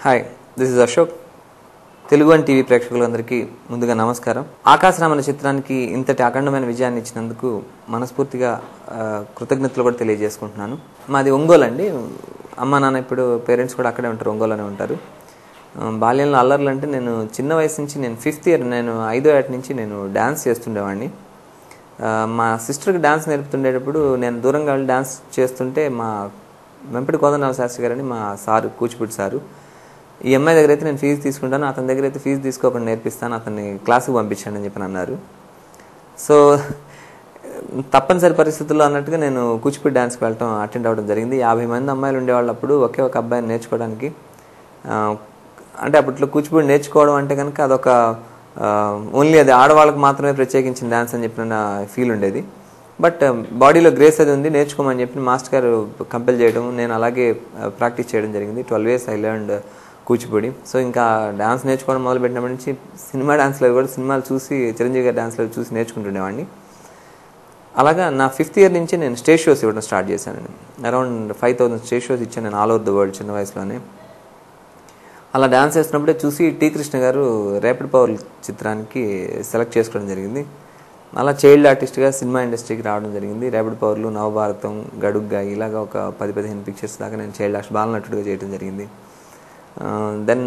Hi, this is Ashok. Telugu one TV ప్రేక్షకులందరికీ ముందుగా నమస్కారం. ఆకాశరామన్న చిత్రానికి ఇంతటి అఖండమైన విజయాన్ని ఇచ్చినందుకు మనస్ఫూర్తిగా కృతజ్ఞతలు కూడా తెలియజేసుకుంటున్నాను. మాది ఒంగోలు అండి. అమ్మ నాన్న ఇప్పుడు పేరెంట్స్ కూడా అక్కడే ఉంటారు, ఒంగోలులోనే ఉంటారు. బాల్యంలో అల్లర్లు అంటే నేను చిన్న వయసు నుంచి, నేను 5th ఇయర్, నేను 5వ ఏట నుంచి నేను డ్యాన్స్ చేస్తుండేవాడిని. మా సిస్టర్కి డ్యాన్స్ నేర్పుతుండేటప్పుడు నేను దూరంగా వెళ్ళి డ్యాన్స్ చేస్తుంటే మా వెంపటి కోదండరామ శాస్త్రి గారని మా సారు, కూచిపూడి సారు, ఈ అమ్మాయి దగ్గర అయితే నేను ఫీజు తీసుకుంటాను, అతని దగ్గర అయితే ఫీజు తీసుకోకుండా నేర్పిస్తాను, అతన్ని క్లాసుకు పంపించాను అని చెప్పి అన్నారు. సో తప్పనిసరి పరిస్థితుల్లో అన్నట్టుగా నేను కూచిపూడి డ్యాన్స్కి వెళ్ళటం, అటెండ్ అవ్వడం జరిగింది. 50 మంది అమ్మాయిలు ఉండేవాళ్ళు అప్పుడు, ఒకే ఒక అబ్బాయిని నేర్చుకోవడానికి. అంటే అప్పట్లో కూచిపూడి నేర్చుకోవడం అంటే కనుక అదొక ఓన్లీ అది ఆడవాళ్ళకి మాత్రమే ప్రత్యేకించిన డ్యాన్స్ అని చెప్పిన ఫీల్ ఉండేది. బట్ బాడీలో గ్రేస్ అది ఉంది, నేర్చుకోమని చెప్పి మాస్టర్ గారు కంపెల్ చేయడం, నేను అలాగే ప్రాక్టీస్ చేయడం జరిగింది. 12 years I learned Kuchipudi. So ఇంకా డ్యాన్స్ నేర్చుకోవడం మొదలుపెట్టినప్పటి నుంచి సినిమా డాన్స్లో కూడా, సినిమాలు చూసి, చిరంజీవి గారి డాన్స్లో చూసి నేర్చుకుంటుండేవాడిని. అలాగా నా 5th year నుంచి నేను స్టేజ్ షోస్ ఇవ్వడం స్టార్ట్ చేశాను. అరౌండ్ 5,000 స్టేజ్ షోస్ ఇచ్చాను నేను ఆల్ ఓవర్ ద వరల్డ్ చిన్న వయసులోనే. అలా డ్యాన్స్ చేస్తున్నప్పుడే చూసి టి కృష్ణ గారు ర్యాపిడ్ పవర్ చిత్రానికి సెలెక్ట్ చేసుకోవడం జరిగింది. అలా చైల్డ్ ఆర్టిస్ట్గా సినిమా ఇండస్ట్రీకి రావడం జరిగింది. ర్యాపిడ్ పవర్లు, నవభారతం, గడుగ్గా ఇలాగ ఒక 10-15 పిక్చర్స్ దాకా నేను చైల్డ్ ఆర్టిస్ట్ బాలనటుడిగా చేయడం జరిగింది. దెన్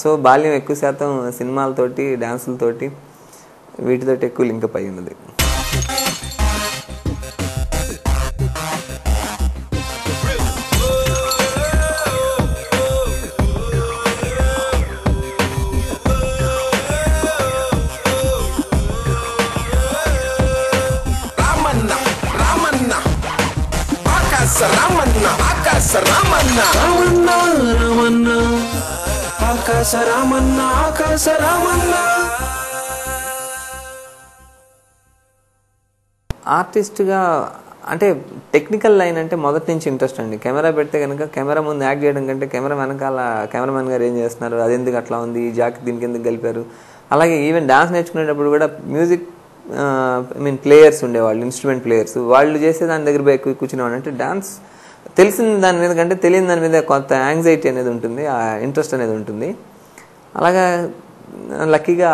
సో బాల్యం ఎక్కువ శాతం సినిమాలతోటి, డ్యాన్సులతోటి, వీటితోటి ఎక్కువ లింకప్ అయి ఉన్నది. ఆర్టిస్ట్గా అంటే టెక్నికల్ లైన్ అంటే మొదటి నుంచి ఇంట్రెస్ట్ అండి. కెమెరా పెడితే కనుక కెమెరా ముందు యాక్ట్ చేయడం కంటే కెమెరా వెనకాల కెమెరామెన్ గారు ఏం చేస్తున్నారు, అది ఎందుకు అట్లా ఉంది, ఈ జాకెట్ దీనికి ఎందుకు కలిపారు. అలాగే ఈవెన్ డాన్స్ నేర్చుకునేటప్పుడు కూడా మ్యూజిక్ ప్లేయర్స్ ఉండేవాళ్ళు, ఇన్స్ట్రుమెంట్ ప్లేయర్స్, వాళ్ళు చేసే దాని దగ్గర పోయి కూర్చునేవాళ్ళు. అంటే డాన్స్ తెలిసిన దాని మీద కంటే తెలియని దాని మీద కొంత యాంగ్జైటీ అనేది ఉంటుంది, ఆ ఇంట్రెస్ట్ అనేది ఉంటుంది. అలాగా లక్కీగా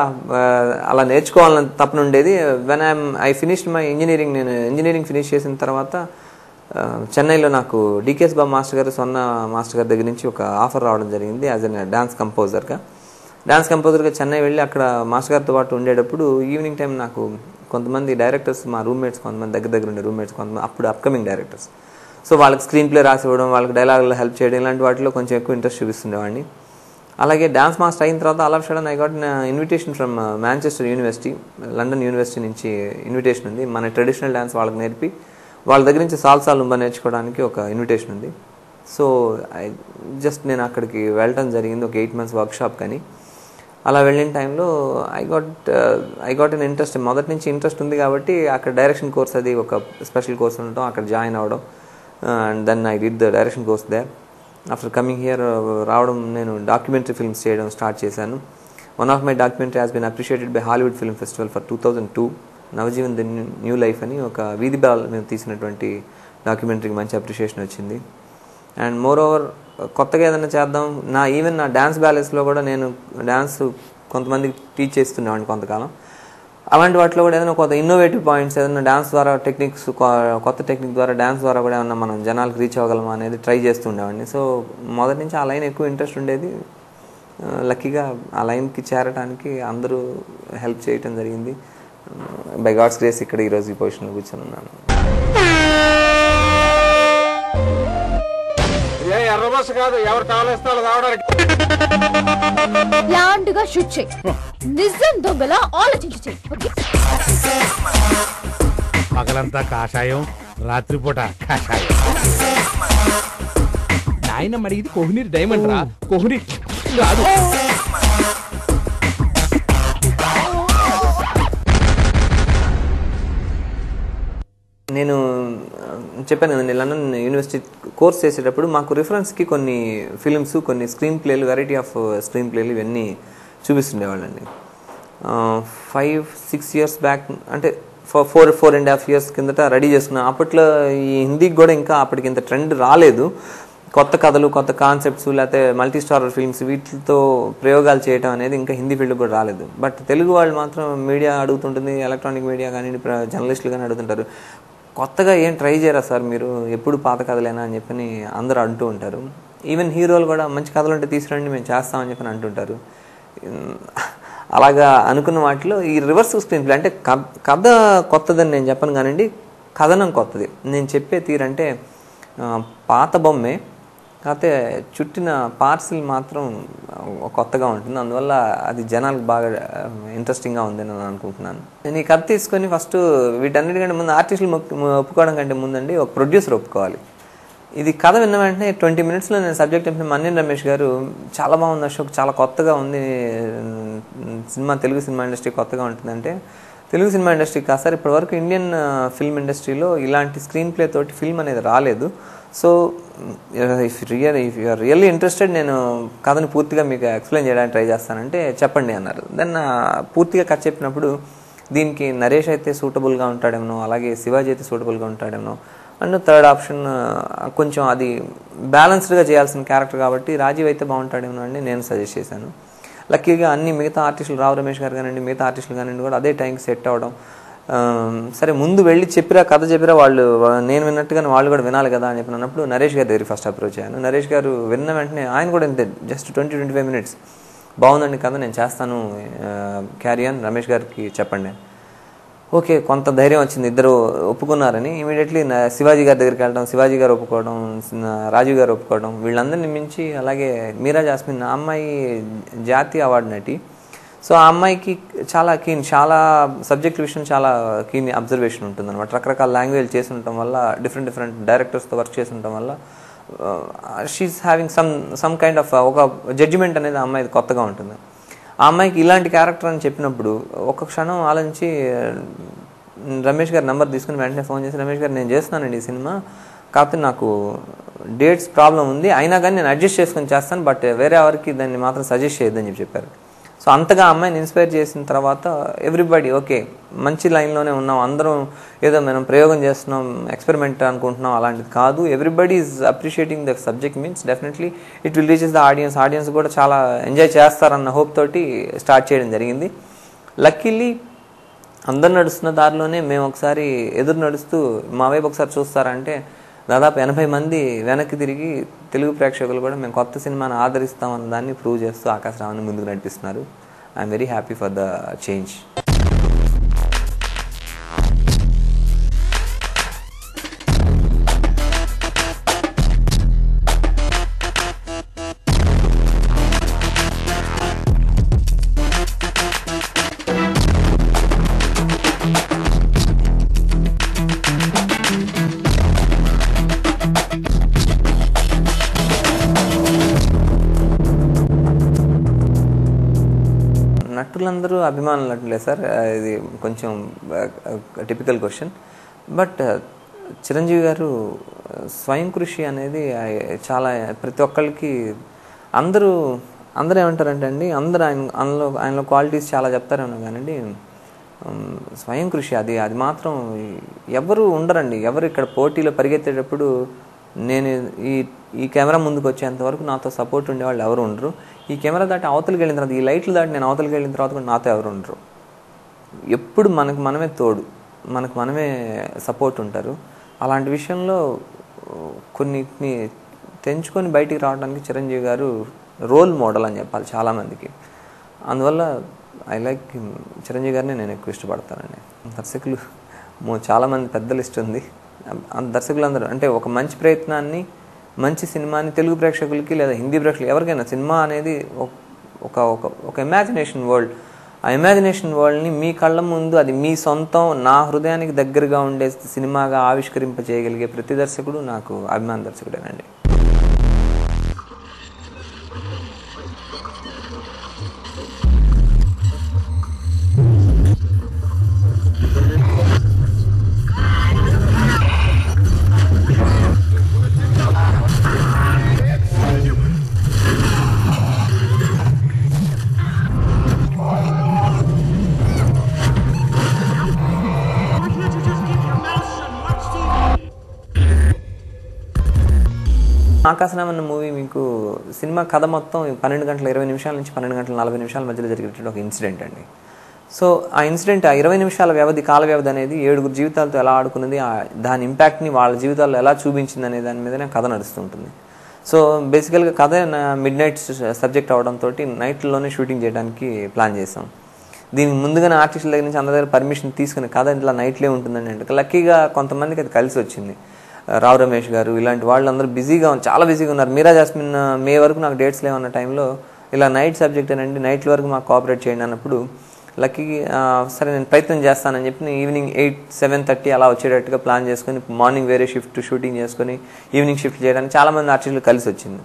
అలా నేర్చుకోవాలని తప్పన ఉండేది. When I finished my engineering, నేను ఇంజనీరింగ్ ఫినిష్ చేసిన తర్వాత చెన్నైలో నాకు డికేఎస్ బాబు మాస్టర్ గారు, సొన్న మాస్టర్ గారి దగ్గర నుంచి ఒక ఆఫర్ రావడం జరిగింది యాజ్ ఎన్ డాన్స్ కంపోజర్గా. డాన్స్ కంపోజర్గా చెన్నై వెళ్ళి అక్కడ మాస్టర్ గారితో పాటు ఉండేటప్పుడు ఈవినింగ్ టైం నాకు కొంతమంది డైరెక్టర్స్, మా రూమ్మేట్స్, కొంతమంది దగ్గర ఉండే రూమ్మేట్స్, కొంతమంది అప్పుడు అప్కమింగ్ డైరెక్టర్స్, సో వాళ్ళకి స్క్రీన్ ప్లే రాసి ఇవ్వడం, వాళ్ళకి డైలాగుల్లో హెల్ప్ చేయడం, ఇలాంటి వాటిలో కొంచెం ఎక్కువ ఇంట్రెస్ట్ చూపిస్తుండేవాడిని. అలాగే డాన్స్ మాస్టర్ అయిన తర్వాత all of sudden I got invitation from Manchester university, London university నుంచి ఇన్విటేషన్ ఉంది. మన ట్రెడిషనల్ డ్యాన్స్ వాళ్ళకి నేర్పి వాళ్ళ దగ్గర నుంచి సాల్సా లుంబా నేర్చుకోవడానికి ఒక ఇన్విటేషన్ ఉంది. సో నేను అక్కడికి వెళ్ళడం జరిగింది, ఒక 8 months వర్క్షాప్ కానీ. అలా వెళ్ళిన టైంలో ఐ గాట్ అన్ ఇంట్రెస్ట్, మొదటి నుంచి ఇంట్రెస్ట్ ఉంది కాబట్టి అక్కడ డైరెక్షన్ కోర్స్, అది ఒక స్పెషల్ కోర్స్ ఉండటం, అక్కడ జాయిన్ అవ్వడం. And then I did the direction course there. After coming here రావడం, నేను డాక్యుమెంటరీ ఫిల్మ్స్ చేయడం స్టార్ట్ చేశాను. One of my documentary has been appreciated by Hollywood film festival for 2002, Navjeevan the new life అని ఒక వీధి బాల్ మేము తీసినటువంటి డాక్యుమెంటరీకి మంచి అప్రిషియేషన్ వచ్చింది. అండ్ మోర్ ఓవర్ కొత్తగా ఏదైనా చేద్దాం, ఈవెన్ నా డ్యాన్స్ బ్యాలెన్స్లో కూడా నేను డ్యాన్స్ కొంతమందికి టీచ్ చేస్తుండేవాడిని కొంతకాలం. అలాంటి వాటిలో కూడా ఏదైనా కొత్త ఇన్నోవేటివ్ పాయింట్స్, ఏదైనా డ్యాన్స్ ద్వారా టెక్నిక్స్, కొత్త టెక్నిక్ ద్వారా డ్యాన్స్ ద్వారా కూడా ఏమన్నా మనం జనాలకు రీచ్ అవ్వగలమా అనేది ట్రై చేస్తుండేవాడిని. సో మొదటి నుంచి ఆ లైన్ ఎక్కువ ఇంట్రెస్ట్ ఉండేది. లక్కీగా ఆ లైన్కి చేరడానికి అందరూ హెల్ప్ చేయటం జరిగింది. బై గాడ్స్ గ్రేస్ ఇక్కడ ఈరోజు ఈ పొజిషన్లో కూర్చొని ఉన్నాను. ప్లాంట్గా షూట్ చేయి, నిజం దొంగలా ఆలోచించి చెయ్యి. పగలంతా కాషాయం, రాత్రిపూట కాషాయం. ఆయన అడిగింది కోహినీర్ డైమండ్ రా, కోహినీర్ కాదు. నేను చెప్పాను కదండి, లండన్ యూనివర్సిటీ కోర్స్ చేసేటప్పుడు మాకు రిఫరెన్స్కి కొన్ని ఫిలిమ్స్, కొన్ని స్క్రీన్ ప్లేలు, వెరైటీ ఆఫ్ స్క్రీన్ ప్లేలు ఇవన్నీ చూపిస్తుండేవాళ్ళండి. 5-6 years బ్యాక్, అంటే 4.5 years కిందట రెడీ చేసుకున్నాను. అప్పట్లో ఈ హిందీకి కూడా ఇంకా అప్పటికి ఇంత ట్రెండ్ రాలేదు. కొత్త కథలు, కొత్త కాన్సెప్ట్స్, లేకపోతే మల్టీ స్టారర్ ఫిల్మ్స్ వీటితో ప్రయోగాలు చేయడం అనేది ఇంకా హిందీ ఫీల్డ్ కూడా రాలేదు. బట్ తెలుగు వాళ్ళు మాత్రం మీడియా అడుగుతుంటుంది, ఎలక్ట్రానిక్ మీడియా కానీ జర్నలిస్టులు కానీ అడుగుతుంటారు, కొత్తగా ఏం ట్రై చేయరా సార్ మీరు, ఎప్పుడు పాత కథలేనా అని చెప్పని అందరూ అంటూ ఉంటారు. ఈవెన్ హీరోలు కూడా మంచి కథలు ఉంటే తీసుకురండి మేము చేస్తామని చెప్పని అంటుంటారు. అలాగా అనుకున్న వాటిలో ఈ రివర్స్ స్క్రీన్ ప్లే అంటే కథ కొత్తదని నేను చెప్పను కానివ్వండి, కథనం కొత్తది. నేను చెప్పే తీరంటే పాత బొమ్మే, కాకపోతే చుట్టిన పార్సిల్ మాత్రం కొత్తగా ఉంటుంది. అందువల్ల అది జనాలకు బాగా ఇంట్రెస్టింగ్గా ఉందని నేను అనుకుంటున్నాను. నేను ఈ కథ తీసుకొని ఫస్ట్ వీటన్నిటికంటే ముందు ఆర్టిస్టులు ఒప్పుకోవడం కంటే ముందండి ఒక ప్రొడ్యూసర్ ఒప్పుకోవాలి. ఇది కథ విన్న వెంటనే 20 minutesలో నేను సబ్జెక్ట్ చెప్పిన మన్యం రమేష్ గారు చాలా బాగుంది అశోక్, చాలా కొత్తగా ఉంది సినిమా, తెలుగు సినిమా ఇండస్ట్రీ కొత్తగా ఉంటుందంటే, తెలుగు సినిమా ఇండస్ట్రీ కాదు సార్, ఇప్పటివరకు ఇండియన్ ఫిల్మ్ ఇండస్ట్రీలో ఇలాంటి స్క్రీన్ ప్లే తోటి ఫిల్మ్ అనేది రాలేదు. So if you are really interested, నేను కథని పూర్తిగా మీకు ఎక్స్ప్లెయిన్ చేయడానికి ట్రై చేస్తానంటే చెప్పండి అన్నారు. దెన్ పూర్తిగా కథ చెప్పినప్పుడు దీనికి నరేష్ అయితే సూటబుల్గా ఉంటాడేమో, అలాగే శివాజీ అయితే సూటబుల్గా ఉంటాడేమో, అండ్ థర్డ్ ఆప్షన్ కొంచెం అది బ్యాలెన్స్డ్గా చేయాల్సిన క్యారెక్టర్ కాబట్టి రాజీవ్ అయితే బాగుంటాడేమో అని నేను సజెస్ట్ చేశాను. లక్కీగా అన్ని మిగతా ఆర్టిస్టులు, రావు రమేష్ గారు కానివ్వండి, మిగతా ఆర్టిస్టులు కానివ్వండి కూడా అదే టైంకి సెట్ అవ్వడం. సరే ముందు వెళ్ళి చెప్పిరా, కథ చెప్పిరా, వాళ్ళు నేను విన్నట్టుగానే వాళ్ళు కూడా వినాలి కదా అని చెప్పినప్పుడు నరేష్ గారి దగ్గర ఫస్ట్ అప్రోచ్ అయ్యాను. నరేష్ గారు విన్న వెంటనే ఆయన కూడా ఇంతే, జస్ట్ 20-25 minutes బాగుందండి కథ, నేను చేస్తాను, క్యారియన్ రమేష్ గారికి చెప్పండి. ఓకే, కొంత ధైర్యం వచ్చింది, ఇద్దరు ఒప్పుకున్నారని. ఇమీడియట్లీ శివాజీ గారి దగ్గరికి వెళ్ళడం, శివాజీ గారు ఒప్పుకోవడం, రాజీవ్ గారు ఒప్పుకోవడం, వీళ్ళందరినీ మించి అలాగే మీరా జాస్మిన్, ఆ అమ్మాయి జాతీయ అవార్డు నటి. సో ఆ అమ్మాయికి చాలా చాలా సబ్జెక్ట్ విషయం చాలా కీన్ అబ్జర్వేషన్ ఉంటుంది అనమాట. రకరకాల లాంగ్వేజ్ చేసి ఉండటం వల్ల, డిఫరెంట్ డైరెక్టర్స్తో వర్క్ చేసి ఉండటం వల్ల she's having some kind of ఒక జడ్జిమెంట్ అనేది ఆ అమ్మాయి కొత్తగా ఉంటుంది. ఆ అమ్మాయికి ఇలాంటి క్యారెక్టర్ అని చెప్పినప్పుడు ఒక క్షణం ఆలోచించి రమేష్ గారి నెంబర్ తీసుకుని వెంటనే ఫోన్ చేసి, రమేష్ గారు నేను చేస్తున్నానండి ఈ సినిమా, కాకపోతే నాకు డేట్స్ ప్రాబ్లం ఉంది, అయినా కానీ నేను అడ్జస్ట్ చేసుకొని చేస్తాను, బట్ వేరే ఎవరికి దాన్ని మాత్రం సజెస్ట్ చేయొద్దని చెప్పారు. సో అంతగా అమ్మాయిని ఇన్స్పైర్ చేసిన తర్వాత ఎవ్రీబడి ఓకే, మంచి లైన్లోనే ఉన్నాం, అందరం ఏదో మనం ప్రయోగం చేస్తున్నాం, ఎక్స్పెరిమెంట్ అనుకుంటున్నాం, అలాంటిది కాదు. Everybody is appreciating the subject, means definitely it will reaches the audience కూడా చాలా ఎంజాయ్ చేస్తారన్న హోప్ తోటి స్టార్ట్ చేయడం జరిగింది. లక్కీలీ అందరు నడుస్తున్న దారిలోనే మేము ఒకసారి ఎదురు నడుస్తూ మా వైపు ఒకసారి చూస్తారంటే దాదాపు 80 మంది వెనక్కి తిరిగి తెలుగు ప్రేక్షకులు కూడా మేము కొత్త సినిమాని ఆదరిస్తామన్న దాన్ని ప్రూవ్ చేస్తూ ఆకాశరావుని ముందుకు నడిపిస్తున్నారు. I'm very happy for the change. నటులందరూ అభిమానులు నటులే సార్, ఇది కొంచెం టిపికల్ క్వశ్చన్. బట్ చిరంజీవి గారు స్వయం కృషి అనేది చాలా ప్రతి ఒక్కరికి అందరూ ఏమంటారంటే అండి, అందరూ ఆయనలో క్వాలిటీస్ చాలా చెప్తారేమో కానండి, స్వయం కృషి అది మాత్రం ఎవరు ఉండరండి. ఎవరు ఇక్కడ పోటీలో పరిగెత్తేటప్పుడు నేను ఈ కెమెరా ముందుకు వచ్చేంతవరకు నాతో సపోర్ట్ ఉండేవాళ్ళు ఎవరు ఉండరు. ఈ కెమెరా దాటి అవతలికి వెళ్ళిన తర్వాత, ఈ లైట్లు దాటి నేను అవతలికి వెళ్ళిన తర్వాత కూడా నాతో ఎవరు ఉండరు. ఎప్పుడు మనకు మనమే తోడు, మనకు మనమే సపోర్ట్ ఉంటారు. అలాంటి విషయంలో కొన్నిటిని తెంచుకొని బయటికి రావడానికి చిరంజీవి గారు రోల్ మోడల్ అని చెప్పాలి చాలామందికి. అందువల్ల ఐ లైక్ చిరంజీవి గారిని నేను ఎక్కువ ఇష్టపడతానండి. దర్శకులు చాలామంది పెద్ద లిస్ట్ ఉంది. దర్శకులందరూ అంటే ఒక మంచి ప్రయత్నాన్ని, మంచి సినిమాని తెలుగు ప్రేక్షకులకి లేదా హిందీ ప్రేక్షకులు ఎవరికైనా, సినిమా అనేది ఒక ఇమాజినేషన్ వరల్డ్. ఆ ఇమాజినేషన్ వరల్డ్ని మీ కళ్ళ ముందు అది మీ సొంతం, నా హృదయానికి దగ్గరగా ఉండే సినిమాగా ఆవిష్కరింపజేయగలిగే ప్రతి దర్శకుడు నాకు అభిమాన దర్శకుడేనండి. ఆకాశరామ్ అన్న మూవీ మీకు సినిమా కథ మొత్తం 12 గంటల 20 నిమిషాల నుంచి 12 గంటల 40 నిమిషాల మధ్యలో జరిగేటువంటి ఒక ఇన్సిడెంట్ అండి. సో ఆ ఇన్సిడెంట్ ఆ 20 నిమిషాల కాల వ్యవధి అనేది 7 జీవితాలతో ఎలా ఆడుకున్నది, దాని ఇంపాక్ట్ని వాళ్ళ జీవితాల్లో ఎలా చూపించింది అనే దాని మీదనే కథ నడుస్తుంటుంది. సో బేసికల్గా కథ మిడ్ నైట్ సబ్జెక్ట్ అవడంతో నైట్లోనే షూటింగ్ చేయడానికి ప్లాన్ చేసాం. దీనికి ముందుగానే ఆర్టిస్టుల దగ్గర నుంచి అందరి దగ్గర పర్మిషన్ తీసుకుని కథ ఇట్లా నైట్లే ఉంటుందని అంటే లక్కీగా కొంతమందికి అది కలిసి వచ్చింది. రావు రమేష్ గారు ఇలాంటి వాళ్ళందరూ చాలా బిజీగా ఉన్నారు. మీరా జాస్మిన్ మే వరకు నాకు డేట్స్ లేవన్న టైంలో ఇలా నైట్ సబ్జెక్ట్ అనండి, నైట్ వరకు మాకు కోఆపరేట్ చేయండి అన్నప్పుడు లక్కీ సరే నేను ప్రయత్నం చేస్తానని చెప్పి ఈవినింగ్ 7-7:30 అలా వచ్చేటట్టుగా ప్లాన్ చేసుకొని మార్నింగ్ వేరే షిఫ్ట్ షూటింగ్ చేసుకొని ఈవినింగ్ షిఫ్ట్ చేయడానికి చాలామంది ఆర్టిస్టులు కలిసి వచ్చింది.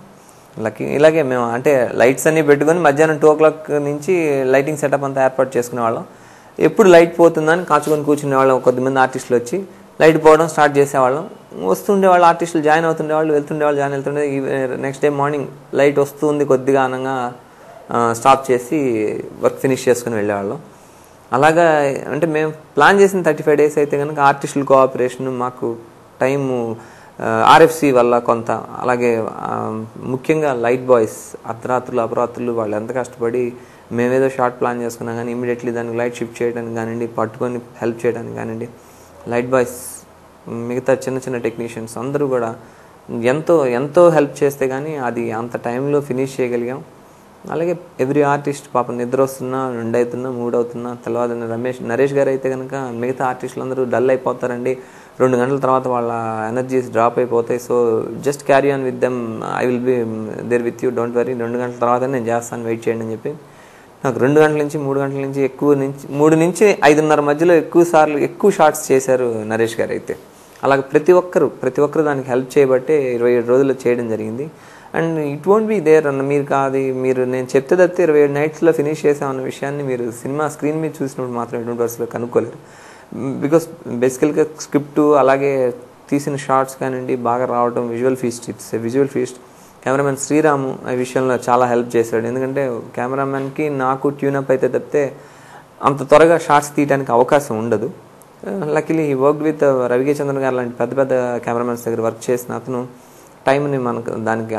లక్కీ ఇలాగే మేము అంటే లైట్స్ అన్నీ పెట్టుకొని మధ్యాహ్నం 2 o'clock నుంచి లైటింగ్ సెటప్ అంతా ఏర్పాటు చేసుకునే వాళ్ళం. ఎప్పుడు లైట్ పోతుందని కాచుకొని కూర్చునే వాళ్ళం. కొద్దిమంది ఆర్టిస్టులు వచ్చి లైట్ పోవడం స్టార్ట్ చేసేవాళ్ళం. వస్తుండేవాళ్ళు ఆర్టిస్టులు జాయిన్ అవుతుండేవాళ్ళు, వెళ్తుండేవాళ్ళు జాయిన్ వెళ్తుండే. నెక్స్ట్ డే మార్నింగ్ లైట్ వస్తుంది కొద్దిగా అనగా స్టాప్ చేసి వర్క్ ఫినిష్ చేసుకుని వెళ్ళేవాళ్ళం. అలాగా అంటే మేము ప్లాన్ చేసిన 35 days అయితే కనుక ఆర్టిస్టుల కోఆపరేషన్ మాకు టైము ఆర్ఎఫ్సి వల్ల కొంత, అలాగే ముఖ్యంగా లైట్ బాయ్స్ అర్ధరాత్రులు అపరాత్రులు వాళ్ళు ఎంత కష్టపడి మేమేదో షార్ట్ ప్లాన్ చేసుకున్నాం కానీ ఇమీడియట్లీ దానికి లైట్ షిఫ్ట్ చేయడానికి కానివ్వండి, పట్టుకొని హెల్ప్ చేయడానికి కానివ్వండి, లైట్ బాయ్స్ మిగతా చిన్న చిన్న టెక్నీషియన్స్ అందరూ కూడా ఎంతో హెల్ప్ చేస్తే కానీ అది అంత టైంలో ఫినిష్ చేయగలిగాం. అలాగే ఎవ్రీ ఆర్టిస్ట్ పాపం నిద్ర వస్తున్నా 2 అవుతున్నా 3 అవుతున్నా తెల్లవారు నరేష్ గారు అయితే కనుక మిగతా ఆర్టిస్టులు అందరూ డల్ అయిపోతారండి, 2 గంటల తర్వాత వాళ్ళ ఎనర్జీస్ డ్రాప్ అయిపోతాయి, so just carry on with them, I will be there with you, don't worry, 2 గంటల తర్వాత నేను చేస్తాను, వెయిట్ చేయండి అని చెప్పి నాకు 2 గంటల నుంచి 3 గంటల నుంచి 3 నుంచి 5:30 మధ్యలో ఎక్కువ షార్ట్స్ చేశారు నరేష్ గారు అయితే. అలాగే ప్రతి ఒక్కరు దానికి హెల్ప్ చేయబట్టే 27 రోజులు చేయడం జరిగింది. And it won't be there అన్న మీరు నేను చెప్తే తప్పితే 27 nights ఫినిష్ చేసామన్న విషయాన్ని మీరు సినిమా స్క్రీన్ మీద చూసినప్పుడు మాత్రం ఎటువంటి వర్స్లో కనుక్కోలేరు. బికాస్ బేసికల్గా స్క్రిప్ట్ అలాగే తీసిన షార్ట్స్ కానివ్వండి బాగా రావడం, విజువల్ ఫీస్ట్. కెమెరామెన్ శ్రీరాము ఈ విషయంలో చాలా హెల్ప్ చేశాడు. ఎందుకంటే కెమెరామెన్కి నాకు ట్యూనప్ అయితే తప్పితే అంత త్వరగా షార్ట్స్ తీయడానికి అవకాశం ఉండదు. లక్కీలీ ఈ వర్క్ విత్ రవికే చంద్రన్ గారు లాంటి పెద్ద కెమెరామెన్స్ దగ్గర వర్క్ చేసిన అతను టైంని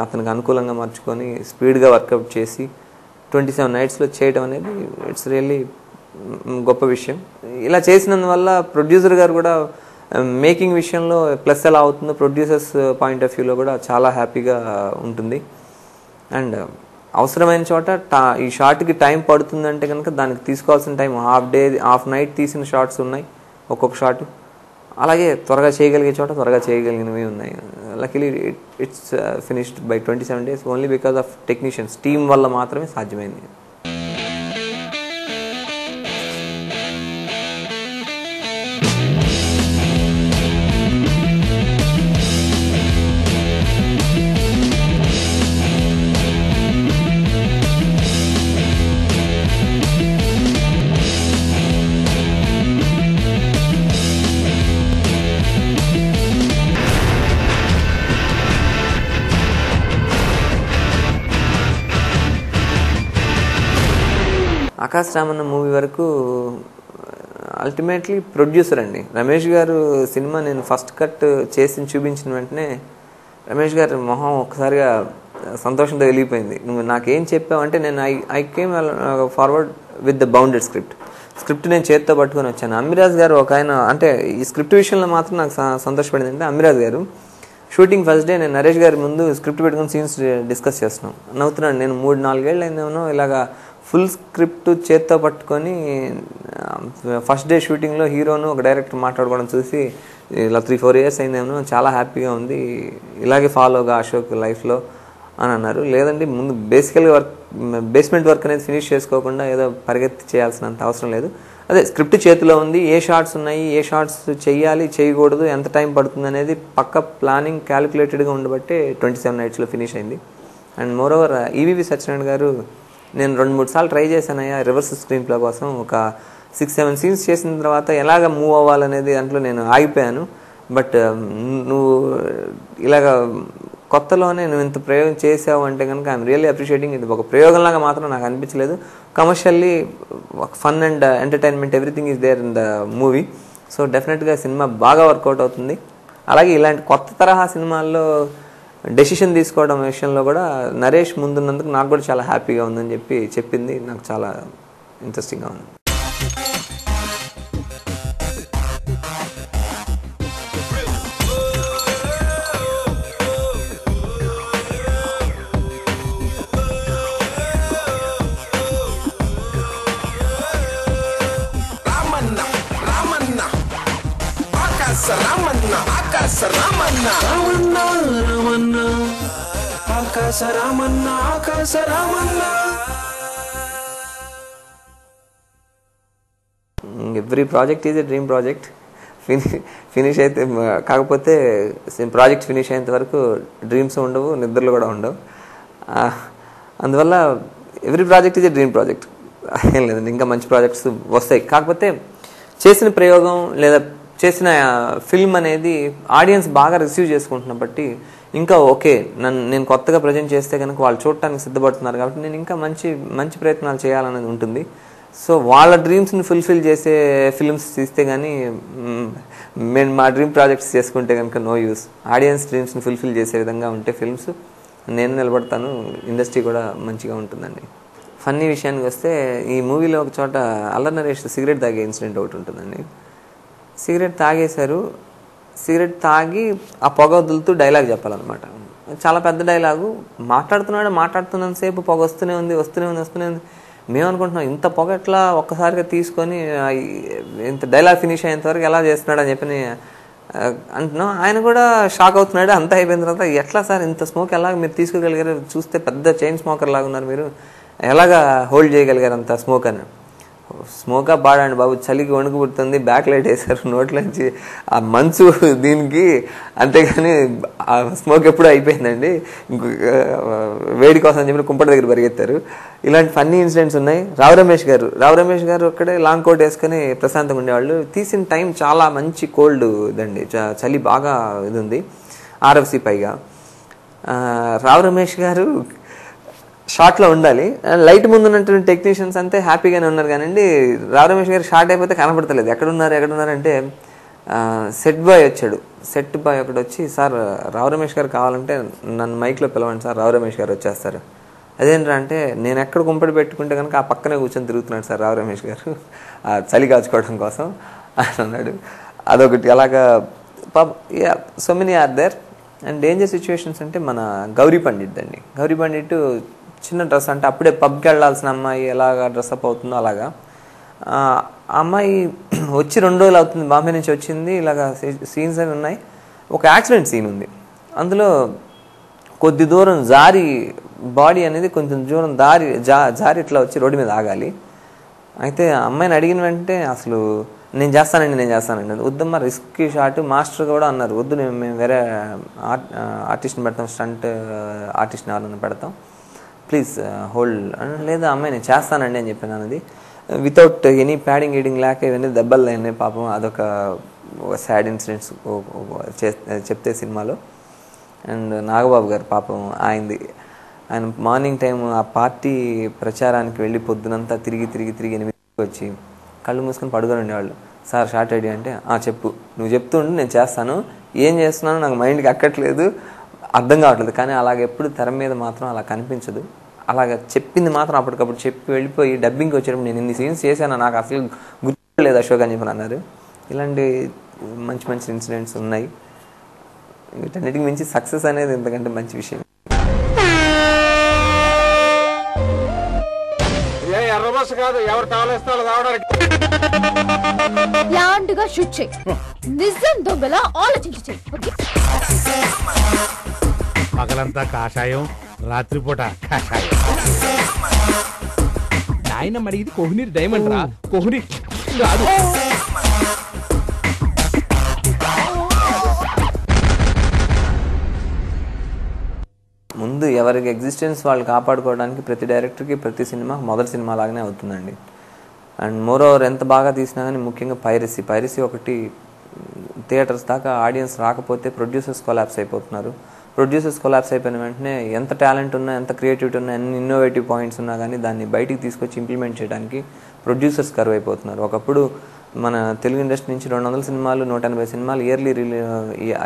అతనికి అనుకూలంగా మార్చుకొని స్పీడ్గా వర్కౌట్ చేసి 27 nights చేయడం అనేది ఇట్స్ రియల్లీ గొప్ప విషయం. ఇలా చేసినందువల్ల ప్రొడ్యూసర్ గారు కూడా మేకింగ్ విషయంలో ప్లస్ ఎలా అవుతుందో ప్రొడ్యూసర్స్ పాయింట్ ఆఫ్ వ్యూలో కూడా చాలా హ్యాపీగా ఉంటుంది. అండ్ అవసరమైన చోట ఈ షార్ట్కి టైం పడుతుందంటే కనుక దానికి తీసుకోవాల్సిన టైం హాఫ్ నైట్ తీసిన షార్ట్స్ ఉన్నాయి ఒక్కొక్క షార్ట్. అలాగే త్వరగా చేయగలిగే చోట త్వరగా చేయగలిగినవి ఉన్నాయి. Luckily it's finished by 27 days only because of technicians team వల్ల మాత్రమే సాధ్యమైంది. ఆకాశరామ్ అన్న మూవీ వరకు అల్టిమేట్లీ ప్రొడ్యూసర్ అండి రమేష్ గారు. సినిమా నేను ఫస్ట్ కట్ చేసి చూపించిన వెంటనే రమేష్ గారు మొహం ఒక్కసారిగా సంతోషంతో వెలిగిపోయింది. నువ్వు నాకేం చెప్పావంటే నేను I came forward with the bounded script నేను చేతితో పట్టుకొని వచ్చాను. అమ్మిరాజ్ గారు ఒక ఆయన అంటే ఈ స్క్రిప్ట్ విషయంలో మాత్రం నాకు సంతోషపడింది అంటే అమ్మిరాజ్ గారు షూటింగ్ ఫస్ట్ డే నేను నరేష్ గారి ముందు స్క్రిప్ట్ పెట్టుకుని సీన్స్ డిస్కస్ చేస్తున్నాం. నవ్వుతున్నాను, నేను 3-4 ఏళ్ళు అయిందేమో ఇలాగా ఫుల్ స్క్రిప్ట్ చేత్తో పట్టుకొని ఫస్ట్ డే షూటింగ్లో హీరోను ఒక డైరెక్టర్ మాట్లాడుకోవడం చూసి ఇలా 3-4 years అయిందేమో, చాలా హ్యాపీగా ఉంది, ఇలాగే ఫాలోగా అశోక్ లైఫ్లో అని అన్నారు. లేదండి ముందు బేస్మెంట్ వర్క్ అనేది ఫినిష్ చేసుకోకుండా ఏదో పరిగెత్తి చేయాల్సినంత అవసరం లేదు, అదే స్క్రిప్ట్ చేతిలో ఉంది, ఏ షార్ట్స్ ఉన్నాయి, ఏ షార్ట్స్ చేయాలి చేయకూడదు, ఎంత టైం పడుతుంది అనేది పక్క ప్లానింగ్ క్యాలిక్యులేటెడ్గా ఉండబట్టే 27 nights ఫినిష్ అయింది. అండ్ మోరోవర్ ఈవీవి సత్యనారాయణ గారు నేను 2-3 సార్లు ట్రై చేశానయ్యా రివర్స్ స్క్రీన్ ప్లే కోసం. ఒక 6-7 scenes చేసిన తర్వాత ఎలాగ మూవ్ అవ్వాలనేది దాంట్లో నేను ఆగిపోయాను. బట్ నువ్వు ఇలాగ కొత్తలోనే నువ్వు ఇంత ప్రయోగం చేసావు అంటే కనుక ఐఎమ్ రియల్లీ అప్రిషియేటింగ్. ఇది ఒక ప్రయోగంలాగా మాత్రం నాకు అనిపించలేదు. Commercially fun and entertainment everything is there in the movie. So డెఫినెట్గా సినిమా బాగా వర్కౌట్ అవుతుంది. అలాగే ఇలాంటి కొత్త తరహా సినిమాల్లో డెసిషన్ తీసుకోవడం విషయంలో కూడా నరేష్ ముందున్నందుకు నాకు కూడా చాలా హ్యాపీగా ఉందని చెప్పింది నాకు చాలా ఇంట్రెస్టింగ్గా ఉంది. Every project is a dream project. Finish అయితే కాకపోతే ప్రాజెక్ట్ ఫినిష్ అయ్యేంత వరకు డ్రీమ్స్ ఉండవు, నిద్రలు కూడా ఉండవు. అందువల్ల every project is a dream project. ఏం లేదండి, ఇంకా మంచి ప్రాజెక్ట్స్ వస్తాయి. కాకపోతే చేసిన ప్రయోగం లేదా చేసిన ఫిల్మ్ అనేది ఆడియన్స్ బాగా రిసీవ్ చేసుకుంటున్న బట్టి ఇంకా ఓకే, నేను కొత్తగా ప్రజెంట్ చేస్తే కనుక వాళ్ళు చూడటానికి సిద్ధపడుతున్నారు కాబట్టి నేను ఇంకా మంచి మంచి ప్రయత్నాలు చేయాలనేది ఉంటుంది. సో వాళ్ళ డ్రీమ్స్ని ఫుల్ఫిల్ చేసే ఫిల్మ్స్ తీస్తే కానీ మేము మా డ్రీమ్ ప్రాజెక్ట్స్ చేసుకుంటే కనుక నో యూస్. ఆడియన్స్ డ్రీమ్స్ని ఫుల్ఫిల్ చేసే విధంగా ఉంటే ఫిల్మ్స్ నేను నిలబడతాను, ఇండస్ట్రీ కూడా మంచిగా ఉంటుందండి. ఫన్నీ విషయానికి వస్తే ఈ మూవీలో ఒక చోట అల్లరి నరేష్ సిగరెట్ తాగే ఇన్సిడెంట్ ఒకటి ఉంటుందండి. సిగరెట్ తాగేశారు, సిగరెట్ తాగి ఆ పొగ వదులుతూ డైలాగ్ చెప్పాలన్నమాట. చాలా పెద్ద డైలాగు. మాట్లాడుతున్నంతసేపు పొగ వస్తూనే ఉంది. మేము అనుకుంటున్నాం ఇంత పొగ ఎట్లా ఒక్కసారిగా తీసుకొని ఇంత డైలాగ్ ఫినిష్ అయ్యేంత వరకు ఎలా చేస్తున్నాడు అని చెప్పి అంటున్నాం. ఆయన కూడా షాక్ అవుతున్నాడు. అంతా అయిపోయిన తర్వాత ఎట్లా సార్ ఇంత స్మోక్ ఎలా మీరు తీసుకోగలిగారు, చూస్తే పెద్ద చైన్ స్మోకర్ లాగా ఉన్నారు, మీరు ఎలాగా హోల్డ్ చేయగలిగారు అంత స్మోక్ అని. స్మోకా బాడండి బాబు, చలికి వణుకు పుడుతుంది, బ్యాక్ లైట్ వేశారు నోట్లోంచి ఆ మంచు దీనికి, అంతేగాని ఆ స్మోక్ ఎప్పుడూ అయిపోయిందండి, వేడి కోసం అని చెప్పి కుంపటి దగ్గర పరిగెత్తారు. ఇలాంటి ఫన్నీ ఇన్సిడెంట్స్ ఉన్నాయి. రావు రమేష్ గారు అక్కడే లాంగ్ కోట్ వేసుకొని ప్రశాంతంగా ఉండేవాళ్ళు. తీసిన టైం చాలా మంచి కోల్డ్ ఇదండి, చలి బాగా ఇది ఉంది, RFC పైగా. రావు రమేష్ గారు షార్ట్లో ఉండాలి. లైట్ ముందు ఉన్నటువంటి టెక్నీషియన్స్ అంతే హ్యాపీగానే ఉన్నారు కానివ్వండి, రావు రమేష్ గారు షార్ట్ అయిపోతే కనపడతలేదు. ఎక్కడున్నారంటే సెట్ బాయ్ వచ్చాడు. సెట్ బాయ్ ఒకటి వచ్చి, సార్ రావు రమేష్ గారు కావాలంటే నన్ను మైక్లో పిలవండి సార్, రావు రమేష్ గారు వచ్చేస్తారు. అదేంట్రా అంటే, నేను ఎక్కడ కుంపడి పెట్టుకుంటే కనుక ఆ పక్కనే కూర్చొని తిరుగుతున్నాడు సార్ రావు రమేష్ గారు చలి కాచుకోవడం కోసం అని అన్నాడు. అదొకటి. అలాగా so many are there. And danger situations అంటే మన గౌరీ పండిట్ అండి. గౌరీ పండిట్ చిన్న డ్రెస్, అంటే అప్పుడే పబ్కి వెళ్ళాల్సిన అమ్మాయి ఎలాగా డ్రెస్అప్ అవుతుందో అలాగా. ఆ అమ్మాయి వచ్చి 2 రోజులు అవుతుంది, బాంబే నుంచి వచ్చింది. ఇలాగా సీన్స్ అవి ఉన్నాయి. ఒక యాక్సిడెంట్ సీన్ ఉంది. అందులో కొద్ది దూరం జారి, బాడీ అనేది కొంచెం దూరం జారి ఇట్లా వచ్చి రోడ్డు మీద ఆగాలి. అయితే అమ్మాయిని అడిగిన వెంటనే అసలు నేను చేస్తానండి వద్దమ్మా, రిస్క్ షాట్. మాస్టర్ కూడా అన్నారు, వద్దు మేము వేరే ఆర్టిస్ట్ని పెడతాం, స్టంట్ ఆర్టిస్ట్ని ఎవరైనా పెడతాం, ప్లీజ్ హోల్డ్. లేదా అమ్మాయి నేను చేస్తానండి అని చెప్పాను. అన్నది వితౌట్ ఎనీ ప్యాడింగ్ గీడింగ్ లేక ఇవన్నీ దెబ్బలు అయినాయి పాపం. అదొక సాడ్ ఇన్సిడెంట్స్ చెప్తే సినిమాలో. అండ్ నాగబాబు గారు పాపం ఆయన మార్నింగ్ టైం ఆ పార్టీ ప్రచారానికి వెళ్ళి పొద్దునంతా తిరిగి 8 వచ్చి కళ్ళు మూసుకొని పడుకొని ఉండేవాళ్ళు. సార్ షార్ట్ ఐడియా అంటే, చెప్పు, నువ్వు చెప్తుంటే నేను చేస్తాను, ఏం చేస్తున్నానో నాకు మైండ్కి ఎక్కట్లేదు, అర్థం కావట్లేదు. కానీ అలాగ ఎప్పుడు తెర మీద మాత్రం అలా కనిపించదు. అలాగ చెప్పింది మాత్రం అప్పటికప్పుడు చెప్పి వెళ్ళిపోయి డబ్బింగ్కి వచ్చేటప్పుడు నేను ఇన్ని సీన్స్ చేశాను, నాకు అసలు గుర్తులేదు అశోక్ అని చెప్పి అన్నారు. ఇలాంటి మంచి ఇన్సిడెంట్స్ ఉన్నాయి. వీటన్నిటికి మించి సక్సెస్ అనేది ఎంతకంటే మంచి విషయం. ప్లాంట్ గా షూట్ చేయి, నిజం దొంగలా ఆలోచించి చేయి. పగలంతా కాషాయం, రాత్రిపూట కాషాయం. నాయనమ్మ అడిగింది కోహినూర్ డైమండ్ రా, కోహినూర్ కాదు. ముందు ఎవరికి ఎగ్జిస్టెన్స్ వాళ్ళు కాపాడుకోవడానికి ప్రతి డైరెక్టర్కి ప్రతి సినిమా మొదటి సినిమా లాగానే అవుతుందండి. అండ్ మోర్ ఓవర్ ఎంత బాగా తీసినా కానీ ముఖ్యంగా పైరసీ ఒకటి. థియేటర్స్ దాకా ఆడియన్స్ రాకపోతే ప్రొడ్యూసర్స్ కొలాప్స్ అయిపోతున్నారు. ప్రొడ్యూసర్స్ కొలాప్స్ అయిపోయిన వెంటనే ఎంత టాలెంట్ ఉన్నా, ఎంత క్రియేటివిటీ ఉన్నా, ఎన్ని ఇన్నోవేటివ్ పాయింట్స్ ఉన్నా కానీ దాన్ని బయటికి తీసుకొచ్చి ఇంప్లిమెంట్ చేయడానికి ప్రొడ్యూసర్స్ కరువు అయిపోతున్నారు. ఒకప్పుడు మన తెలుగు ఇండస్ట్రీ నుంచి 200 సినిమాలు 180 సినిమాలు ఇయర్లీ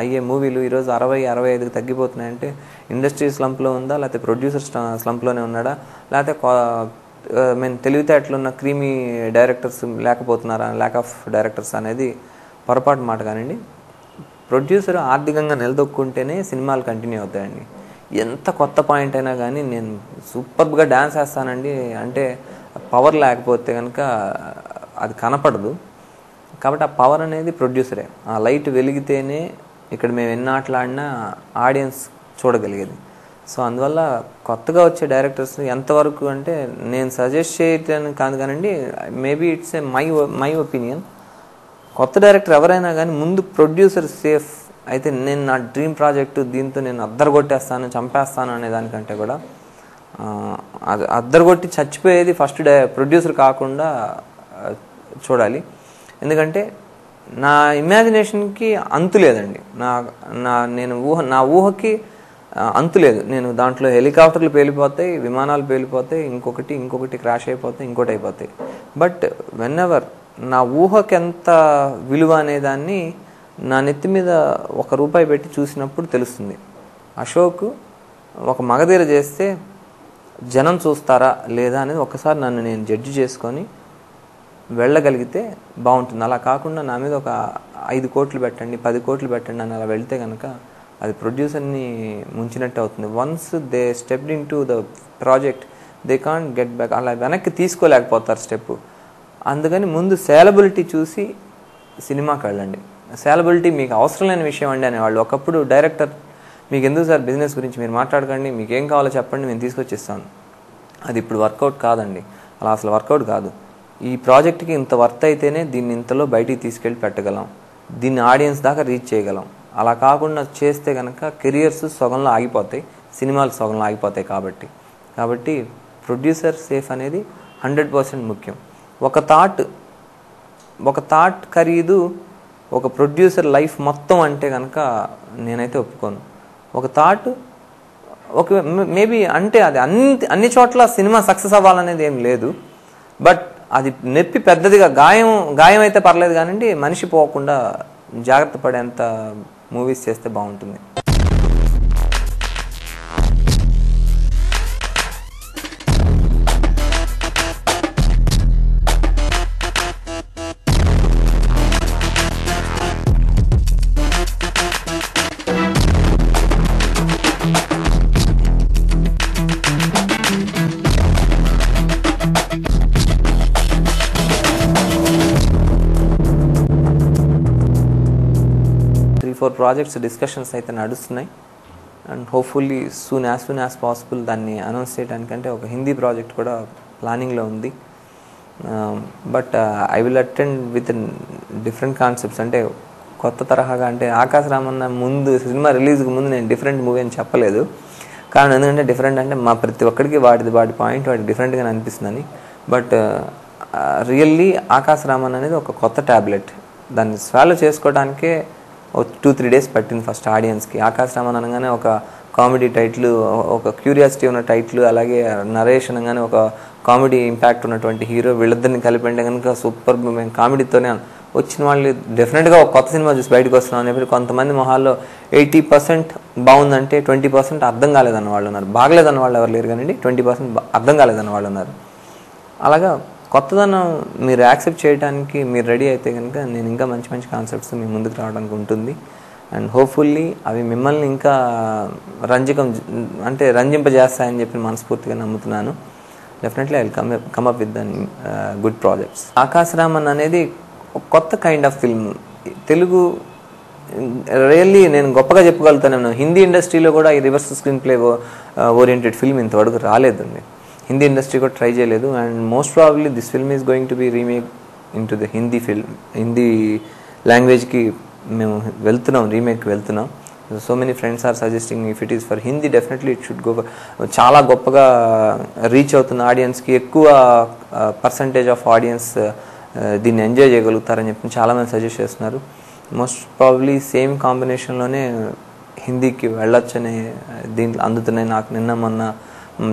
అయ్యే మూవీలు ఈరోజు 60-65కి తగ్గిపోతున్నాయంటే ఇండస్ట్రీ స్లంప్లో ఉందా, లేకపోతే ప్రొడ్యూసర్ స్లంప్లోనే ఉన్నాడా, లేకపోతే తెలివితేటలున్న క్రీమీ డైరెక్టర్స్ లేకపోతున్నారా, ల్యాక్ ఆఫ్ డైరెక్టర్స్ అనేది పొరపాటు మాట కానివ్వండి. ప్రొడ్యూసర్ ఆర్థికంగా నిలదొక్కుంటేనే సినిమాలు కంటిన్యూ అవుతాయండి. ఎంత కొత్త పాయింట్ అయినా కానీ నేను సూపర్గా డ్యాన్స్ వేస్తానండి అంటే పవర్ లేకపోతే కనుక అది కనపడదు. కాబట్టి ఆ పవర్ అనేది ప్రొడ్యూసరే. ఆ లైట్ వెలిగితేనే ఇక్కడ మేము ఎన్ని ఆటలాడినా ఆడియన్స్ చూడగలిగేది. సో అందువల్ల కొత్తగా వచ్చే డైరెక్టర్స్ ఎంతవరకు అంటే నేను సజెస్ట్ చేయటానికి కాదు కానండి, maybe it's a my opinion. కొత్త డైరెక్టర్ ఎవరైనా కానీ ముందు ప్రొడ్యూసర్ సేఫ్ అయితే నేను నా డ్రీమ్ ప్రాజెక్టు దీంతో నేను అద్దరగొట్టేస్తాను చంపేస్తాను అనే దానికంటే కూడా అద్దరగొట్టి చచ్చిపోయేది ఫస్ట్ ప్రొడ్యూసర్ కాకుండా చూడాలి. ఎందుకంటే నా ఇమాజినేషన్కి అంతు లేదండి. నా ఊహకి అంతు లేదు. నేను దాంట్లో హెలికాప్టర్లు పేలిపోతాయి, విమానాలు పేలిపోతాయి, ఇంకొకటి క్రాష్ అయిపోతాయి, ఇంకోటి అయిపోతాయి. బట్ వెన్ ఎవర్ నా ఊహకి ఎంత విలువ అనేదాన్ని నా నెత్తి మీద ₹1 పెట్టి చూసినప్పుడు తెలుస్తుంది. అశోక్ ఒక మగధీర చేస్తే జనం చూస్తారా లేదా అనేది ఒకసారి నన్ను నేను జడ్జి చేసుకొని వెళ్ళగలిగితే బాగుంటుంది. అలా కాకుండా నా మీద ఒక 5 కోట్లు పెట్టండి 10 కోట్లు పెట్టండి అని అలా వెళ్తే కనుక అది ప్రొడ్యూసర్ని ముంచినట్టు అవుతుంది. Once they stepped in to the project they can't get back. అలా వెనక్కి తీసుకోలేకపోతారు స్టెప్. అందుకని ముందు సేలబిలిటీ చూసి సినిమాకి వెళ్ళండి. సేలబిలిటీ మీకు అవసరం లేని విషయం అండి అనేవాళ్ళు. ఒకప్పుడు డైరెక్టర్ మీకు ఎందుకు సార్ బిజినెస్ గురించి మీరు మాట్లాడకండి, మీకు ఏం కావాలో చెప్పండి నేను తీసుకొచ్చిస్తాను. అది ఇప్పుడు వర్కౌట్ కాదండి. అలా అసలు వర్కౌట్ కాదు. ఈ ప్రాజెక్ట్కి ఇంత వర్త్ అయితేనే దీన్ని ఇంతలో బయటికి తీసుకెళ్ళి పెట్టగలం, దీన్ని ఆడియన్స్ దాకా రీచ్ చేయగలం. అలా కాకుండా చేస్తే కనుక కెరియర్స్ సగంలో ఆగిపోతాయి, సినిమాలు సగంలో ఆగిపోతాయి. కాబట్టి ప్రొడ్యూసర్ సేఫ్ అనేది 100% ముఖ్యం. ఒక థాట్ ఖరీదు ఒక ప్రొడ్యూసర్ లైఫ్ మొత్తం అంటే కనుక నేనైతే ఒప్పుకోను. ఒక థాట్ మేబీ అంటే అది అన్ని చోట్ల సినిమా సక్సెస్ అవ్వాలనేది ఏం లేదు. బట్ అది నొప్పి పెద్దదిగా గాయం అయితే పర్లేదు కానివ్వండి, మనిషి పోకుండా జాగ్రత్త పడేంత మూవీస్ చేస్తే బాగుంటుంది. ప్రాజెక్ట్స్ డిస్కషన్స్ అయితే నడుస్తున్నాయి. And hopefully soon as possible దాన్ని అనౌన్స్ చేయడానికంటే ఒక హిందీ ప్రాజెక్ట్ కూడా ప్లానింగ్లో ఉంది. But I will attend with different concepts. అంటే కొత్త తరహాగా అంటే ఆకాశ్ రామన్న ముందు సినిమా రిలీజ్కి ముందు నేను డిఫరెంట్ మూవీ అని చెప్పలేదు. కారణం ఎందుకంటే డిఫరెంట్ అంటే మా ప్రతి ఒక్కడికి వాడి పాయింట్ వాడికి డిఫరెంట్గానే అనిపిస్తుందని. బట్ రియల్లీ ఆకాశ్ రామన్న అనేది ఒక కొత్త ట్యాబ్లెట్. దాన్ని స్వాలో చేసుకోవడానికే 2-3 డేస్ పట్టింది ఫస్ట్ ఆడియన్స్కి. ఆకాశ్ రామన్ అనగానే ఒక కామెడీ టైటిల్, ఒక క్యూరియాసిటీ ఉన్న టైటిల్, అలాగే నరేషన్ అనగానే ఒక కామెడీ ఇంపాక్ట్ ఉన్నటువంటి హీరో, వీళ్ళిద్దరిని కలిపంటే కనుక సూపర్. మేము కామెడీతోనే వచ్చిన వాళ్ళు డెఫినెట్గా ఒక కొత్త సినిమా చూసి బయటకు వస్తున్నాం అని చెప్పి కొంతమంది మొహాల్లో 80% బాగుందంటే 20% అర్థం కాలేదన్న వాళ్ళు ఉన్నారు. బాగలేదన్న వాళ్ళు ఎవరు లేరు కానీ 20% అర్థం కాలేదన్న వాళ్ళు ఉన్నారు. అలాగా కొత్తదనం మీరు యాక్సెప్ట్ చేయడానికి మీరు రెడీ అయితే కనుక నేను ఇంకా మంచి మంచి కాన్సెప్ట్స్ మీ ముందుకు రావడానికి ఉంటుంది. అండ్ హోప్ఫుల్లీ అవి మిమ్మల్ని ఇంకా రంజింపజేస్తాయని చెప్పి మనస్ఫూర్తిగా నమ్ముతున్నాను. Definitely I will come up with the good projects. Akash Raman అనేది ఒక కొత్త kind of film. Telugu really నేను గొప్పగా చెప్పగలుగుతాను, హిందీ ఇండస్ట్రీలో కూడా ఈ reverse screenplay oriented film ఇంతవరకు రాలేదండి. హిందీ ఇండస్ట్రీ కూడా ట్రై చేయలేదు. And most probably this film is going to be remake in to the Hindi లాంగ్వేజ్కి మేము రీమేక్కి వెళ్తున్నాం. So many friends are suggesting if it is for Hindi definitely it should go. చాలా గొప్పగా రీచ్ అవుతుంది ఆడియన్స్కి, ఎక్కువ పర్సంటేజ్ ఆఫ్ ఆడియన్స్ దీన్ని ఎంజాయ్ చేయగలుగుతారని చెప్పి చాలామంది సజెస్ట్ చేస్తున్నారు. మోస్ట్ ప్రాబబ్లీ సేమ్ కాంబినేషన్లోనే హిందీకి వెళ్ళొచ్చని దీంట్లో అందుతున్నాయి నాకు నిన్న మొన్న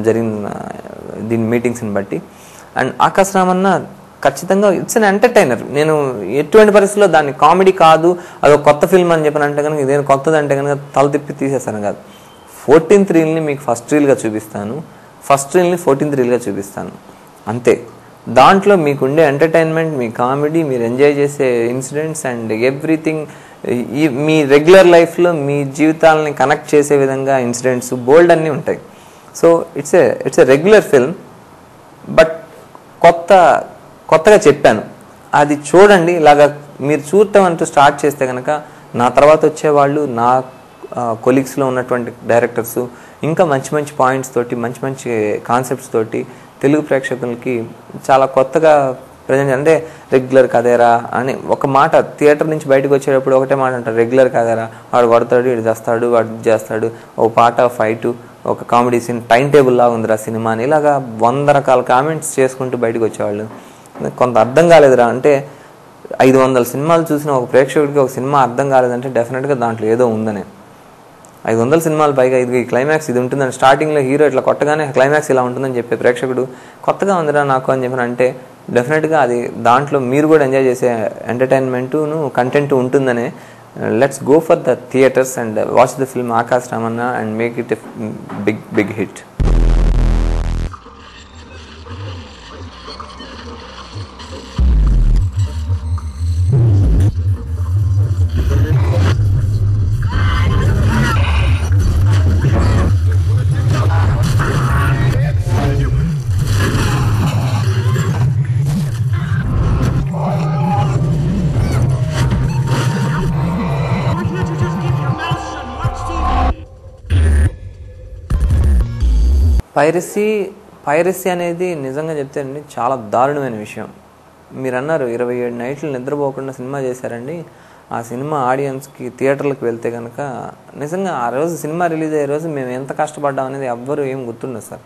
జరిగిన దీని మీటింగ్స్ని బట్టి. అండ్ ఆకాశ్ రామన్న ఖచ్చితంగా ఇట్స్ అన్ ఎంటర్టైనర్. నేను ఎటువంటి పరిస్థితుల్లో దాన్ని కామెడీ కాదు, అదొక కొత్త ఫిల్మ్ అని చెప్పని అంటే కనుక ఇదేం కొత్తది అంటే కనుక తల తిప్పి తీసేస్తాను కాదు. 14th రీల్ని మీకు ఫస్ట్ రీల్గా చూపిస్తాను, ఫస్ట్ రీల్ని 14th రీల్గా చూపిస్తాను, అంతే. దాంట్లో మీకుండే ఎంటర్టైన్మెంట్, మీ కామెడీ, మీరు ఎంజాయ్ చేసే incidents and everything, me regular లైఫ్లో మీ జీవితాలని కనెక్ట్ చేసే విధంగా ఇన్సిడెంట్స్ బోల్డ్ అన్నీ ఉంటాయి. So it's a regular film, but కొత్తగా చెప్పాను. అది చూడండి. ఇలాగా మీరు చూడటం అంటూ స్టార్ట్ చేస్తే కనుక నా తర్వాత వచ్చేవాళ్ళు, నా కొలీగ్స్లో ఉన్నటువంటి డైరెక్టర్స్ ఇంకా మంచి మంచి పాయింట్స్ తోటి, మంచి మంచి కాన్సెప్ట్స్ తోటి తెలుగు ప్రేక్షకులకి చాలా కొత్తగా ప్రజెంట్. అంటే రెగ్యులర్ కదేరా అని ఒక మాట థియేటర్ నుంచి బయటకు వచ్చేటప్పుడు ఒకటే మాట అంటారు, రెగ్యులర్ కదేరా, వాడు కొడతాడు, ఇటు చేస్తాడు, వాడు చేస్తాడు, ఓ పాట ఫైటు, ఒక కామెడీ సీన్, టైం టేబుల్ లాగా ఉందిరా సినిమా అని ఇలాగా 100 రకాల కామెంట్స్ చేసుకుంటూ బయటకు వచ్చేవాళ్ళు. కొంత అర్థం కాలేదురా అంటే 500 సినిమాలు చూసిన ఒక ప్రేక్షకుడికి ఒక సినిమా అర్థం కాలేదంటే డెఫినెట్గా దాంట్లో ఏదో ఉందనే. 500 సినిమాలు పైగా ఇది క్లైమాక్స్ ఇది ఉంటుందని స్టార్టింగ్లో హీరో ఇట్లా కొట్టగానే క్లైమాక్స్ ఇలా ఉంటుందని చెప్పే ప్రేక్షకుడు కొత్తగా ఉందిరా నాకు అని చెప్పిన అంటే డెఫినెట్గా అది దాంట్లో మీరు కూడా ఎంజాయ్ చేసే ఎంటర్టైన్మెంటును కంటెంట్ ఉంటుందనే. Let's go for the theatres and watch the film Akash Ramanna and make it a big hit. Piracy అనేది నిజంగా చెప్తే అండి చాలా దారుణమైన విషయం. మీరు అన్నారు 27 నైట్లు నిద్రపోకుండా సినిమా చేశారండి. ఆ సినిమా ఆడియన్స్కి థియేటర్లకు వెళ్తే కనుక నిజంగా ఆ రోజు సినిమా రిలీజ్ అయ్యే రోజు మేము ఎంత కష్టపడ్డాం అనేది ఎవ్వరూ ఏం గుర్తుండదు సార్.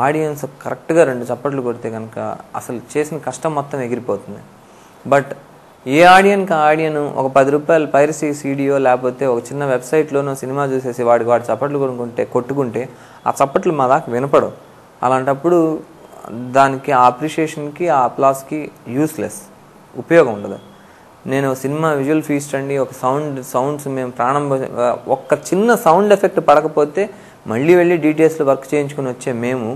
ఆడియన్స్ కరెక్ట్గా 2 చప్పట్లు కొడితే కనుక అసలు చేసిన కష్టం మొత్తం ఎగిరిపోతుంది. బట్ ఏ ఆడియన్ ఒక 10 రూపాయలు పైరసీ సీడీయో లేకపోతే ఒక చిన్న వెబ్సైట్లోనో సినిమా చూసేసి వాడు చప్పట్లు కొట్టుకుంటే ఆ చప్పట్లు మా దాకా వినపడవు. అలాంటప్పుడు దానికి ఆ అప్రిషియేషన్కి ఆ అప్లాస్కి యూస్లెస్, ఉపయోగం ఉండదు. నేను సినిమా విజువల్ ఫీస్ట్ అండి, ఒక సౌండ్స్ మేము ప్రాణం, ఒక్క చిన్న సౌండ్ ఎఫెక్ట్ పడకపోతే మళ్ళీ వెళ్ళి డీటెయిల్స్లో వర్క్ చేయించుకుని వచ్చే మేము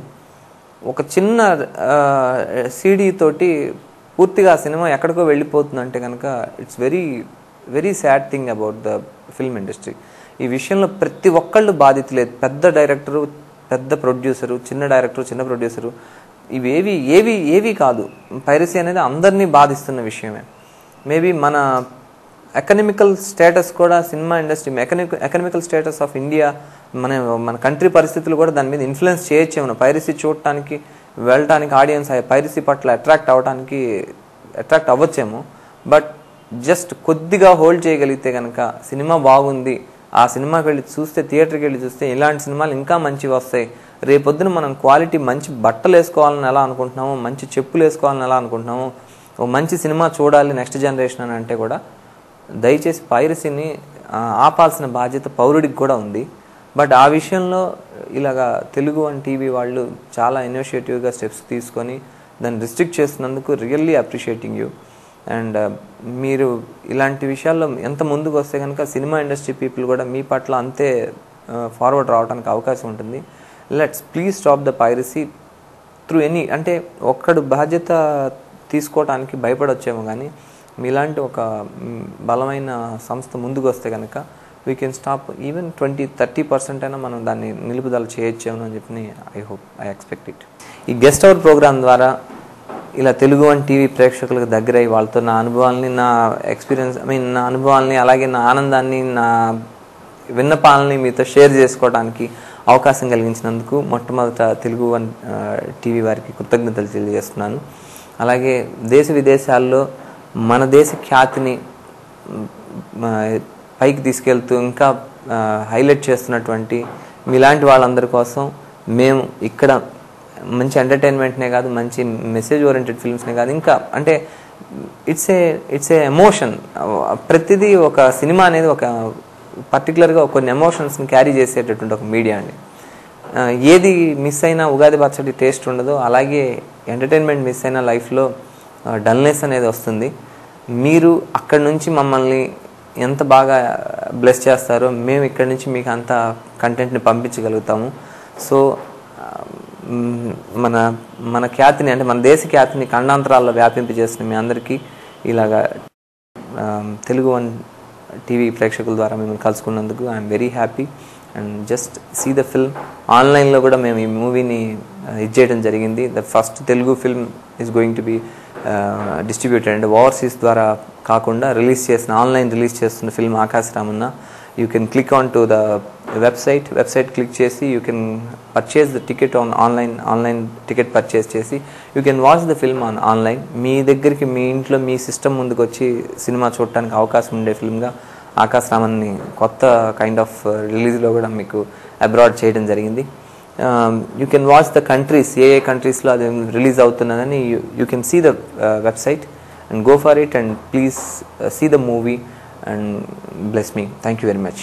ఒక చిన్న సీడీ తోటి పూర్తిగా ఆ సినిమా ఎక్కడికో వెళ్ళిపోతుందంటే కనుక it's very very sad thing about the film industry. ఈ విషయంలో ప్రతి ఒక్కళ్ళు బాధితులే. పెద్ద డైరెక్టరు, పెద్ద ప్రొడ్యూసరు, చిన్న డైరెక్టరు, చిన్న ప్రొడ్యూసరు, ఏవి కాదు. పైరసీ అనేది అందరినీ బాధిస్తున్న విషయమే. మేబీ మన ఎకనామికల్ స్టేటస్ కూడా cinema industry, economical status of India, మన కంట్రీ పరిస్థితులు కూడా దాని మీద ఇన్ఫ్లుయెన్స్ చేయొచ్చేమో. పైరసీ చూడటానికి వెళ్ళటానికి ఆడియన్స్ పైరసీ పట్ల అట్రాక్ట్ అవ్వచ్చేమో. బట్ జస్ట్ కొద్దిగా హోల్డ్ చేయగలిగితే కనుక సినిమా బాగుంది, ఆ సినిమాకి వెళ్ళి చూస్తే, థియేటర్కి వెళ్ళి చూస్తే ఇలాంటి సినిమాలు ఇంకా మంచివి వస్తాయి. రేపొద్దున మనం క్వాలిటీ మంచి బట్టలు వేసుకోవాలని ఎలా అనుకుంటున్నామో, మంచి చెప్పులు వేసుకోవాలని ఎలా అనుకుంటున్నామో, ఓ మంచి సినిమా చూడాలి నెక్స్ట్ జనరేషన్ అని అంటే కూడా దయచేసి పైరసీని ఆపాల్సిన బాధ్యత పౌరుడికి కూడా ఉంది. బట్ ఆ విషయంలో ఇలాగా తెలుగు వన్ టీవీ వాళ్ళు చాలా ఇనిషియేటివ్గా స్టెప్స్ తీసుకొని దాన్ని రిస్ట్రిక్ట్ చేస్తున్నందుకు రియల్లీ అప్రిషియేటింగ్ యూ. అండ్ మీరు ఇలాంటి విషయాల్లో ఎంత ముందుకు వస్తే కనుక సినిమా ఇండస్ట్రీ పీపుల్ కూడా మీ పట్ల అంతే ఫార్వర్డ్ రావడానికి అవకాశం ఉంటుంది. Let's please stop the piracy through any, అంటే ఒక్కడు బాధ్యత తీసుకోవడానికి భయపడొచ్చేమో, కానీ మీలాంటి ఒక బలమైన సంస్థ ముందుకు వస్తే కనుక వీ కెన్ స్టాప్ ఈవెన్ 20-30% అయినా మనం దాన్ని నిలుపుదల చేయొచ్చేమో అని చెప్పి ఐ ఎక్స్పెక్ట్ ఇట్. ఈ గెస్ట్ అవర్ ప్రోగ్రామ్ ద్వారా ఇలా తెలుగు వన్ టీవీ ప్రేక్షకులకు దగ్గరై వాళ్ళతో నా అనుభవాల్ని, నా ఎక్స్పీరియన్స్, నా అనుభవాల్ని, అలాగే నా ఆనందాన్ని, నా విన్నపాలని మీతో షేర్ చేసుకోవడానికి అవకాశం కలిగించినందుకు మొట్టమొదట తెలుగు వన్ టీవీ వారికి కృతజ్ఞతలు తెలియజేస్తున్నాను. అలాగే దేశ విదేశాల్లో మన దేశ ఖ్యాతిని పైకి తీసుకెళ్తూ ఇంకా హైలైట్ చేస్తున్నటువంటి మీలాంటి వాళ్ళందరి కోసం మేము ఇక్కడ మంచి ఎంటర్టైన్మెంట్నే కాదు, మంచి మెసేజ్ ఓరియంటెడ్ ఫిల్మ్స్నే కాదు, ఇంకా అంటే ఇట్స్ ఏ ఎమోషన్. ప్రతిదీ ఒక సినిమా అనేది ఒక పర్టికులర్గా కొన్ని ఎమోషన్స్ని క్యారీ చేసేటటువంటి ఒక మీడియా అండి. ఏది మిస్ అయినా ఉగాది పచ్చడి టేస్ట్ ఉండదో, అలాగే ఎంటర్టైన్మెంట్ మిస్ అయిన లైఫ్లో డల్నెస్ అనేది వస్తుంది. మీరు అక్కడి నుంచి మమ్మల్ని ఎంత బాగా బ్లెస్ చేస్తారో మేము ఇక్కడి నుంచి మీకు అంత కంటెంట్ని పంపించగలుగుతాము. సో మన ఖ్యాతిని అంటే మన దేశ ఖ్యాతిని ఖండాంతరాల్లో వ్యాపింపజేసిన మీ అందరికీ ఇలాగా తెలుగు వన్ టీవీ ప్రేక్షకుల ద్వారా మిమ్మల్ని కలుసుకున్నందుకు I'm very happy. And just see the film. ఆన్లైన్లో కూడా మేము ఈ మూవీని చేయడం జరిగింది. The first Telugu film is going to be distributed and overseas ద్వారా కాకుండా ఆన్లైన్ రిలీజ్ చేస్తున్న film Akasha Ramanna. You can click on to the website click చేసి you can purchase the ticket online ticket purchase చేసి you can watch the film online. మీ దగ్గరికి మీ ఇంట్లో మీ system ముందుకు వచ్చి సినిమా చూడటానికి అవకాశం ఉండే ఫిల్మ్గా ఆకాశ రామన్ని కొత్త కైండ్ ఆఫ్ రిలీజ్లో కూడా మీకు అబ్రాడ్ చేయడం జరిగింది. You can watch the countries, ఏ కంట్రీస్లో అది రిలీజ్ అవుతున్నదని you can see the website and go for it and please see the movie and bless me. Thank you very much.